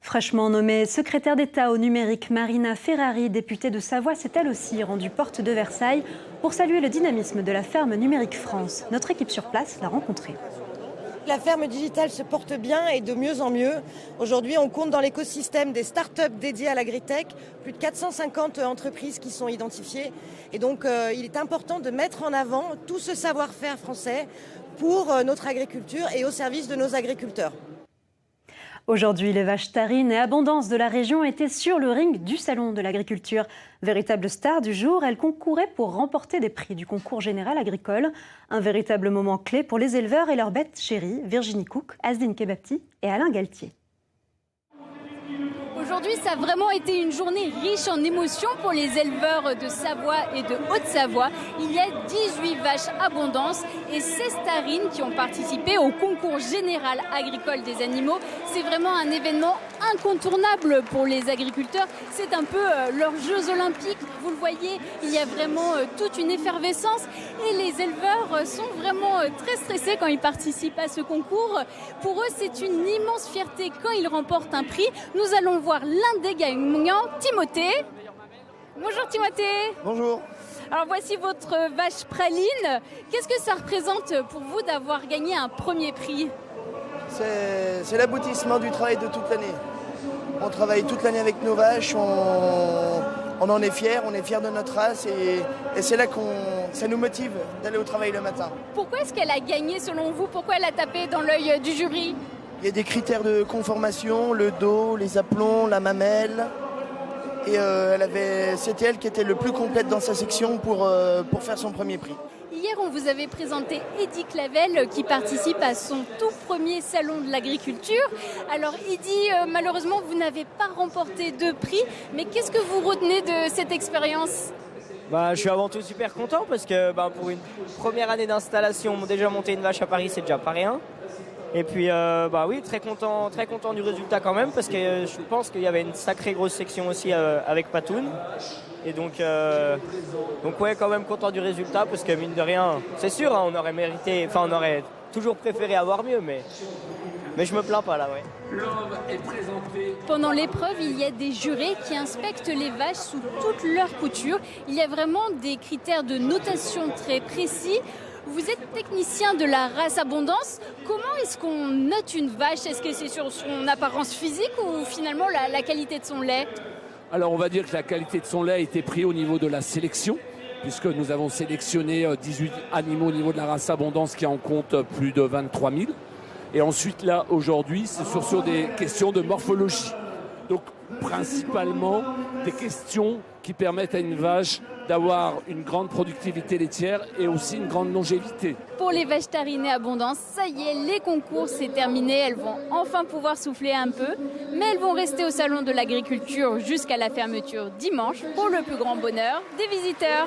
Fraîchement nommée secrétaire d'État au numérique, Marina Ferrari, députée de Savoie, s'est elle aussi rendue porte de Versailles pour saluer le dynamisme de la ferme Numérique France. Notre équipe sur place l'a rencontrée. La ferme digitale se porte bien et de mieux en mieux. Aujourd'hui, on compte dans l'écosystème des startups dédiées à l'agritech, plus de 450 entreprises qui sont identifiées. Et donc, il est important de mettre en avant tout ce savoir-faire français pour notre agriculture et au service de nos agriculteurs. Aujourd'hui, les vaches Tarine et Abondance de la région étaient sur le ring du Salon de l'agriculture. Véritable star du jour, elles concouraient pour remporter des prix du concours général agricole. Un véritable moment clé pour les éleveurs et leurs bêtes chéries, Virginie Cook, Asdine Kebapti et Alain Galtier. Aujourd'hui, ça a vraiment été une journée riche en émotions pour les éleveurs de Savoie et de Haute-Savoie. Il y a 18 vaches Abondance et 16 tarines qui ont participé au concours général agricole des animaux. C'est vraiment un événement incontournable pour les agriculteurs. C'est un peu leurs Jeux Olympiques. Vous le voyez, il y a vraiment toute une effervescence et les éleveurs sont vraiment très stressés quand ils participent à ce concours. Pour eux, c'est une immense fierté quand ils remportent un prix. Nous allons voir l'un des gagnants, Timothée. Bonjour Timothée. Bonjour. Alors voici votre vache praline. Qu'est-ce que ça représente pour vous d'avoir gagné un premier prix ? C'est l'aboutissement du travail de toute l'année. On travaille toute l'année avec nos vaches, on en est fiers, on est fiers de notre race et c'est là ça nous motive d'aller au travail le matin. Pourquoi est-ce qu'elle a gagné selon vous ? Pourquoi elle a tapé dans l'œil du jury ? Il y a des critères de conformation, le dos, les aplombs, la mamelle. Et c'était elle qui était le plus complète dans sa section pour faire son premier prix. Hier, on vous avait présenté Eddy Clavel qui participe à son tout premier salon de l'agriculture. Alors Eddy, malheureusement, vous n'avez pas remporté de prix, mais qu'est-ce que vous retenez de cette expérience ? Je suis avant tout super content parce que pour une première année d'installation, déjà monter une vache à Paris, c'est déjà pas rien. Et puis oui, très content du résultat quand même parce que je pense qu'il y avait une sacrée grosse section aussi avec Patoun. Et donc ouais, quand même content du résultat parce que mine de rien, c'est sûr, on aurait toujours préféré avoir mieux, mais je me plains pas là, ouais. Pendant l'épreuve, il y a des jurés qui inspectent les vaches sous toutes leurs coutures. Il y a vraiment des critères de notation très précis. Vous êtes technicien de la race Abondance. Comment est-ce qu'on note une vache ? Est-ce que c'est sur son apparence physique ou finalement la qualité de son lait ? Alors on va dire que la qualité de son lait a été prise au niveau de la sélection, puisque nous avons sélectionné 18 animaux au niveau de la race Abondance qui en compte plus de 23 000. Et ensuite là, aujourd'hui, c'est sur des questions de morphologie. Donc principalement des questions qui permettent à une vache d'avoir une grande productivité laitière et aussi une grande longévité. Pour les vaches Tarine et Abondance, ça y est, les concours, c'est terminé. Elles vont enfin pouvoir souffler un peu, mais elles vont rester au Salon de l'Agriculture jusqu'à la fermeture dimanche pour le plus grand bonheur des visiteurs.